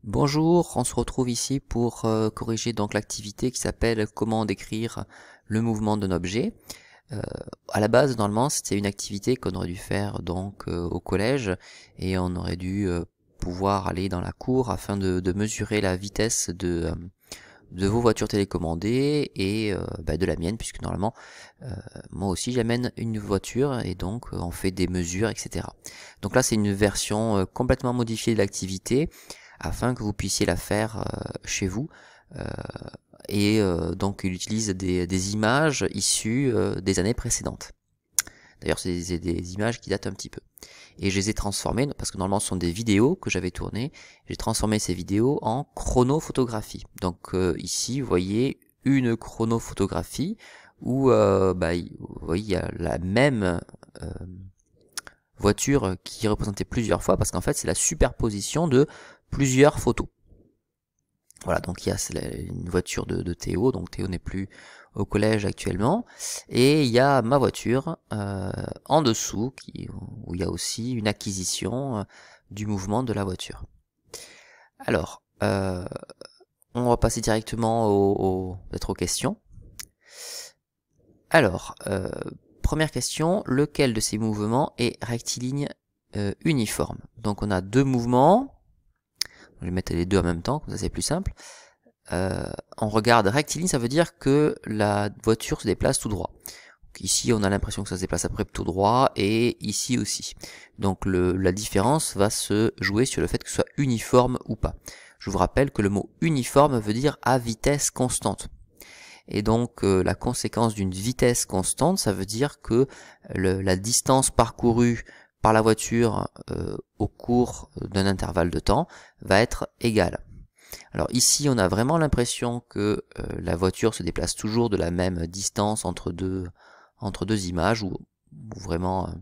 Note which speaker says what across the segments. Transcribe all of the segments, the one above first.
Speaker 1: Bonjour, on se retrouve ici pour corriger donc l'activité qui s'appelle comment décrire le mouvement d'un objet. Euh, à la base, normalement, c'était une activité qu'on aurait dû faire donc au collège et on aurait dû pouvoir aller dans la cour afin de mesurer la vitesse de vos voitures télécommandées et de la mienne puisque normalement moi aussi j'amène une voiture et donc on fait des mesures, etc. Donc là c'est une version complètement modifiée de l'activité afin que vous puissiez la faire chez vous. Euh, donc il utilise des images issues des années précédentes. D'ailleurs c'est des images qui datent un petit peu. Et je les ai transformées, parce que normalement ce sont des vidéos que j'avais tournées, j'ai transformé ces vidéos en chronophotographie. Donc ici vous voyez une chronophotographie où vous voyez, il y a la même euh, voiture qui est représentée plusieurs fois, parce qu'en fait c'est la superposition de plusieurs photos. Voilà, donc il y a une voiture de Théo, donc Théo n'est plus au collège actuellement, et il y a ma voiture en dessous, où il y a aussi une acquisition du mouvement de la voiture. Alors, on va passer directement peut-être aux questions. Alors, première question, lequel de ces mouvements est rectiligne uniforme? Donc on a deux mouvements. Je vais mettre les deux en même temps, comme ça c'est plus simple. On regarde rectiligne, ça veut dire que la voiture se déplace tout droit. Donc ici, on a l'impression que ça se déplace après tout droit, et ici aussi. Donc la différence va se jouer sur le fait que ce soit uniforme ou pas. Je vous rappelle que le mot uniforme veut dire à vitesse constante. Et donc la conséquence d'une vitesse constante, ça veut dire que la distance parcourue par la voiture au cours d'un intervalle de temps va être égale. Alors ici, on a vraiment l'impression que la voiture se déplace toujours de la même distance entre deux images, ou vraiment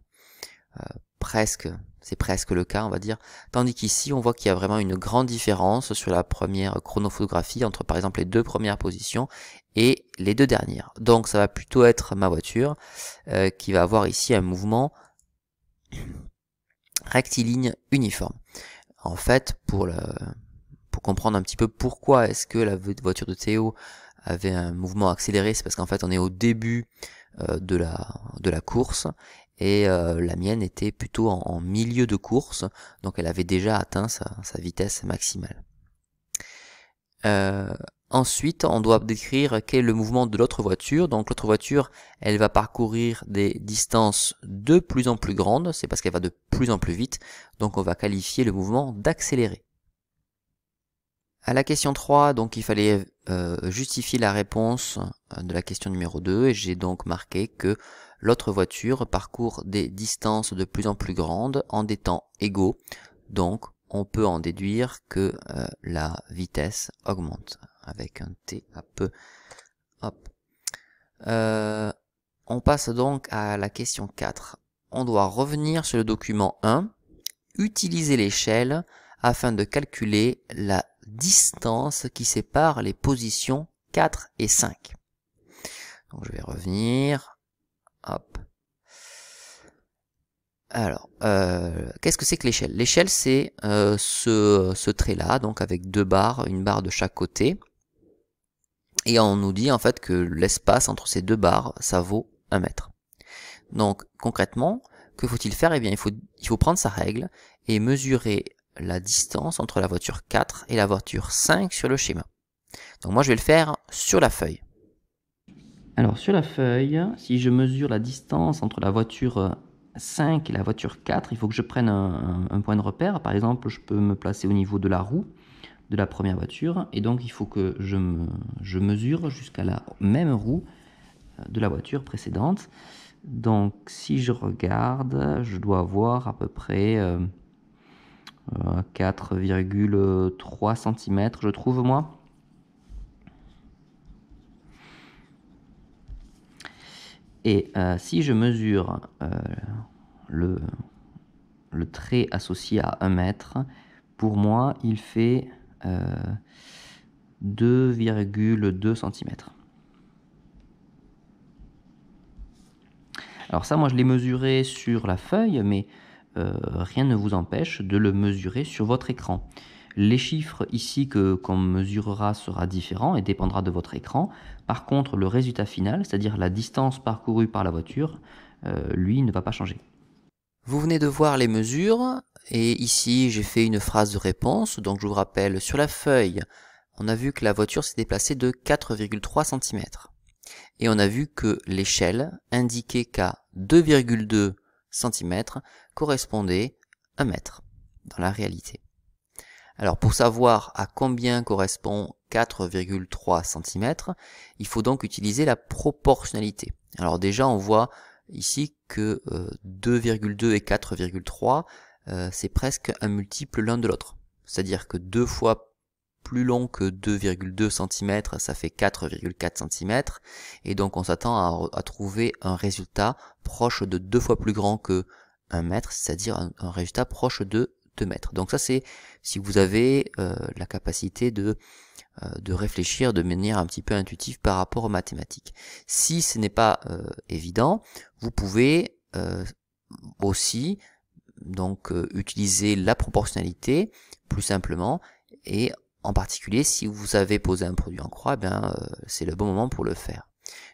Speaker 1: c'est presque le cas, on va dire. Tandis qu'ici, on voit qu'il y a vraiment une grande différence sur la première chronophotographie entre par exemple les deux premières positions et les deux dernières. Donc ça va plutôt être ma voiture qui va avoir ici un mouvement rectiligne uniforme. En fait, pour comprendre un petit peu pourquoi est-ce que la voiture de Théo avait un mouvement accéléré, c'est parce qu'en fait on est au début de la course, et la mienne était plutôt en milieu de course, donc elle avait déjà atteint sa vitesse maximale. Ensuite, on doit décrire quel est le mouvement de l'autre voiture. Donc l'autre voiture, elle va parcourir des distances de plus en plus grandes, c'est parce qu'elle va de plus en plus vite, donc on va qualifier le mouvement d'accéléré. À la question 3, donc il fallait justifier la réponse de la question numéro 2, et j'ai donc marqué que l'autre voiture parcourt des distances de plus en plus grandes en des temps égaux, donc on peut en déduire que la vitesse augmente avec un T à peu. Hop. On passe donc à la question 4. On doit revenir sur le document 1, utiliser l'échelle afin de calculer la distance qui sépare les positions 4 et 5. Donc je vais revenir. Hop. Alors, qu'est-ce que c'est que l'échelle? L'échelle, c'est ce trait-là, donc avec deux barres, une barre de chaque côté. Et on nous dit en fait que l'espace entre ces deux barres, ça vaut 1 mètre. Donc concrètement, que faut-il faire? Eh bien, il faut prendre sa règle et mesurer la distance entre la voiture 4 et la voiture 5 sur le schéma. Donc moi je vais le faire sur la feuille. Alors sur la feuille, si je mesure la distance entre la voiture 5 et la voiture 4, il faut que je prenne un point de repère. Par exemple, je peux me placer au niveau de la roue de la première voiture, et donc il faut que je mesure jusqu'à la même roue de la voiture précédente. Donc si je regarde, je dois avoir à peu près 4,3 cm, je trouve moi. Et si je mesure le trait associé à 1 mètre, pour moi il fait 2,2 cm. Alors ça, moi je l'ai mesuré sur la feuille, mais rien ne vous empêche de le mesurer sur votre écran. Les chiffres ici qu'on mesurera sera différent et dépendra de votre écran. Par contre, le résultat final, c'est-à-dire la distance parcourue par la voiture, lui ne va pas changer. Vous venez de voir les mesures et ici j'ai fait une phrase de réponse. Donc je vous rappelle, sur la feuille, on a vu que la voiture s'est déplacée de 4,3 cm. Et on a vu que l'échelle indiquait qu'à 2,2 cm correspondait 1 mètre dans la réalité. Alors pour savoir à combien correspond 4,3 cm, il faut donc utiliser la proportionnalité. Alors déjà on voit ici que 2,2 et 4,3 c'est presque un multiple l'un de l'autre. C'est-à-dire que 2 fois plus long que 2,2 cm, ça fait 4,4 cm, et donc on s'attend à trouver un résultat proche de 2 fois plus grand que 1 mètre, c'est-à-dire un résultat proche de 2 mètres. Donc ça c'est si vous avez la capacité de réfléchir de manière un petit peu intuitive par rapport aux mathématiques. Si ce n'est pas évident, vous pouvez aussi donc utiliser la proportionnalité plus simplement, et en particulier si vous avez posé un produit en croix, c'est le bon moment pour le faire.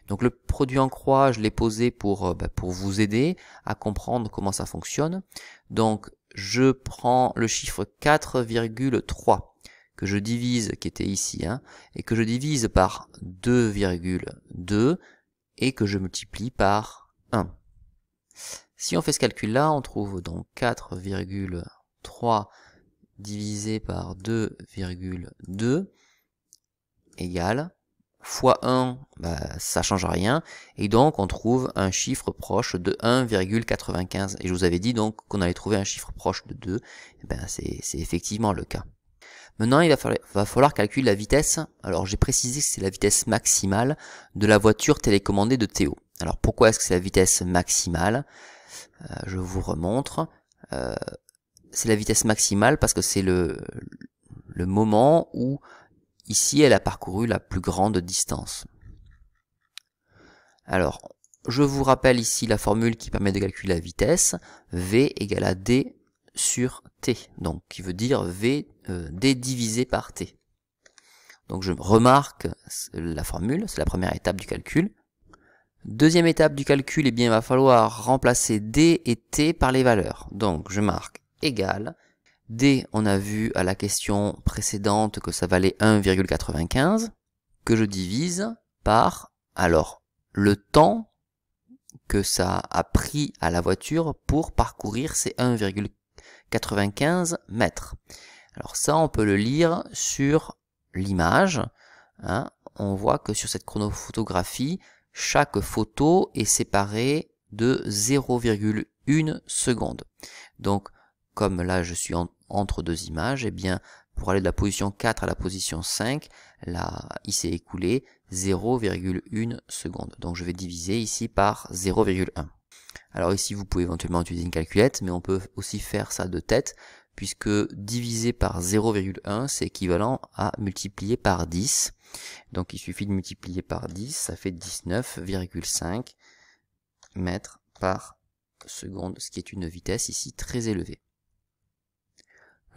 Speaker 1: Donc le produit en croix, je l'ai posé pour vous aider à comprendre comment ça fonctionne. Donc je prends le chiffre 4,3 que je divise, qui était ici, et que je divise par 2,2 et que je multiplie par 1. Si on fait ce calcul-là, on trouve donc 4,3 divisé par 2,2 égale fois 1, ça change rien, et donc on trouve un chiffre proche de 1,95. Et je vous avais dit donc qu'on allait trouver un chiffre proche de 2, c'est effectivement le cas. Maintenant, il va falloir calculer la vitesse. Alors j'ai précisé que c'est la vitesse maximale de la voiture télécommandée de Théo. Alors pourquoi est-ce que c'est la vitesse maximale? Je vous remontre. C'est la vitesse maximale parce que c'est le moment où ici elle a parcouru la plus grande distance. Alors, je vous rappelle ici la formule qui permet de calculer la vitesse. V égale à D sur T, donc qui veut dire D divisé par T. Donc je remarque la formule, c'est la première étape du calcul. Deuxième étape du calcul, il va falloir remplacer D et T par les valeurs. Donc je marque égal. D, on a vu à la question précédente que ça valait 1,95, que je divise par, alors, le temps que ça a pris à la voiture pour parcourir ces 1,95 mètres. Alors ça, on peut le lire sur l'image. On voit que sur cette chronophotographie, chaque photo est séparée de 0,1 seconde. Donc, comme là je suis entre deux images, pour aller de la position 4 à la position 5, là, il s'est écoulé 0,1 seconde. Donc je vais diviser ici par 0,1. Alors ici vous pouvez éventuellement utiliser une calculette, mais on peut aussi faire ça de tête, puisque diviser par 0,1 c'est équivalent à multiplier par 10. Donc il suffit de multiplier par 10, ça fait 19,5 mètres par seconde, ce qui est une vitesse ici très élevée.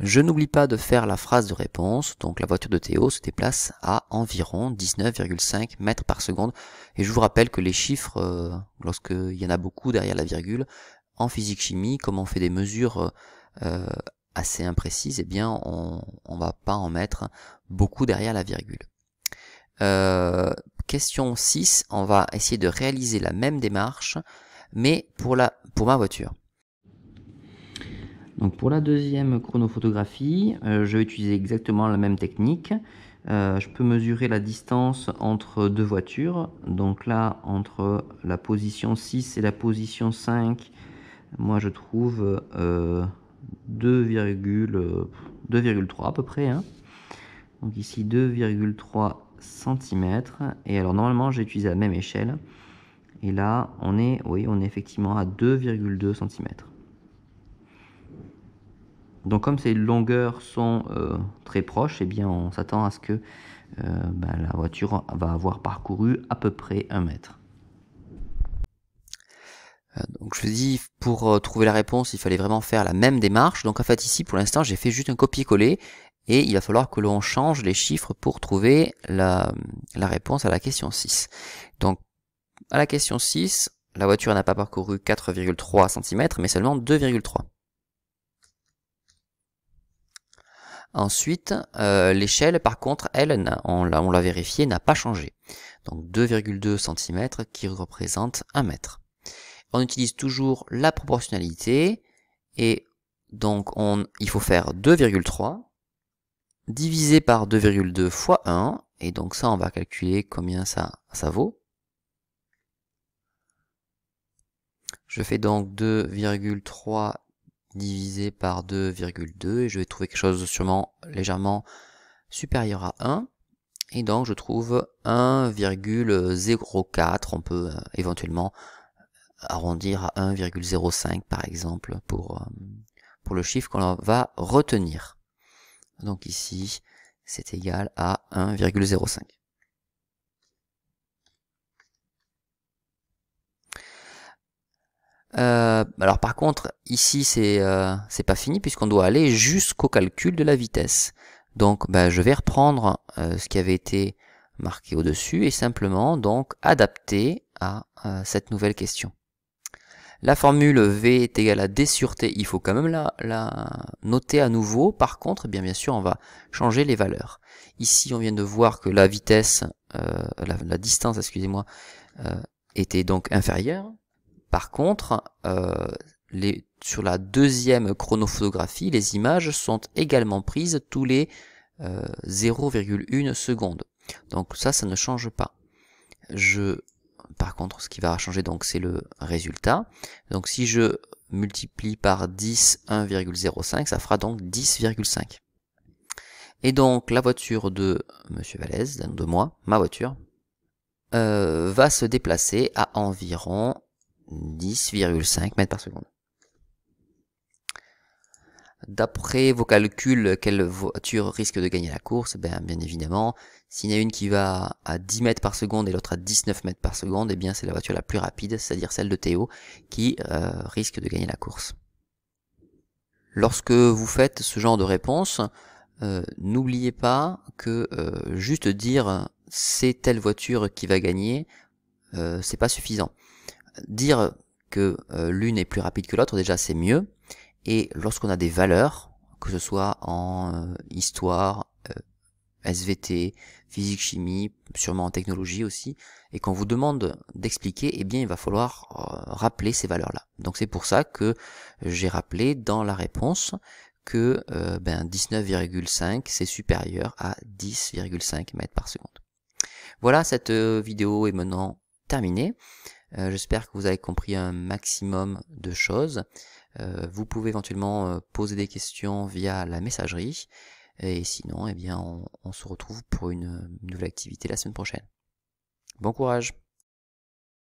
Speaker 1: Je n'oublie pas de faire la phrase de réponse, donc la voiture de Théo se déplace à environ 19,5 mètres par seconde, et je vous rappelle que les chiffres, lorsqu'il y en a beaucoup derrière la virgule, en physique-chimie, comme on fait des mesures assez imprécises, on va pas en mettre beaucoup derrière la virgule. Question 6, on va essayer de réaliser la même démarche, mais pour ma voiture. Donc pour la deuxième chronophotographie, je vais utiliser exactement la même technique. Je peux mesurer la distance entre deux voitures. Donc là, entre la position 6 et la position 5, moi je trouve 2,3 à peu près. Donc ici 2,3 cm. Et alors normalement j'ai utilisé la même échelle. Et là on est effectivement à 2,2 cm. Donc comme ces longueurs sont très proches, on s'attend à ce que la voiture va avoir parcouru à peu près 1 mètre. Donc je dis, pour trouver la réponse, il fallait vraiment faire la même démarche. Donc en fait ici, pour l'instant, j'ai fait juste un copier-coller et il va falloir que l'on change les chiffres pour trouver la réponse à la question 6. Donc, à la question 6, la voiture n'a pas parcouru 4,3 cm, mais seulement 2,3. Ensuite, l'échelle, par contre, elle, on l'a vérifié, n'a pas changé. Donc 2,2 cm qui représente 1 mètre. On utilise toujours la proportionnalité, et donc il faut faire 2,3 divisé par 2,2 fois 1, et donc ça on va calculer combien ça vaut. Je fais donc 2,3 divisé par 2,2 et je vais trouver quelque chose sûrement légèrement supérieur à 1. Et donc je trouve 1,04, on peut éventuellement arrondir à 1,05 par exemple pour le chiffre qu'on va retenir. Donc ici, c'est égal à 1,05. Alors par contre, ici c'est pas fini puisqu'on doit aller jusqu'au calcul de la vitesse. Donc je vais reprendre ce qui avait été marqué au-dessus et simplement donc adapter à cette nouvelle question. La formule V est égale à D sur T, il faut quand même la noter à nouveau. Par contre, bien sûr, on va changer les valeurs. Ici, on vient de voir que la vitesse, la distance, excusez-moi, était donc inférieure. Par contre, sur la deuxième chronophotographie, les images sont également prises tous les 0,1 secondes. Donc ça ne change pas. Par contre, ce qui va changer, donc, c'est le résultat. Donc si je multiplie par 10, 1,05, ça fera donc 10,5. Et donc la voiture de Monsieur Vallès, de moi, ma voiture, va se déplacer à environ 10,5 mètres par seconde. D'après vos calculs, quelle voiture risque de gagner la course? Bien évidemment, s'il y en a une qui va à 10 mètres par seconde et l'autre à 19 mètres par seconde, eh bien c'est la voiture la plus rapide, c'est-à-dire celle de Théo, qui risque de gagner la course. Lorsque vous faites ce genre de réponse, n'oubliez pas que juste dire c'est telle voiture qui va gagner, c'est pas suffisant. Dire que l'une est plus rapide que l'autre, déjà c'est mieux. Et lorsqu'on a des valeurs, que ce soit en histoire, SVT, physique-chimie, sûrement en technologie aussi, et qu'on vous demande d'expliquer, eh bien il va falloir rappeler ces valeurs-là. Donc c'est pour ça que j'ai rappelé dans la réponse que 19,5 c'est supérieur à 10,5 mètres par seconde. Voilà, cette vidéo est maintenant terminée. J'espère que vous avez compris un maximum de choses. Vous pouvez éventuellement poser des questions via la messagerie. Et sinon, eh bien, on se retrouve pour une nouvelle activité la semaine prochaine. Bon courage!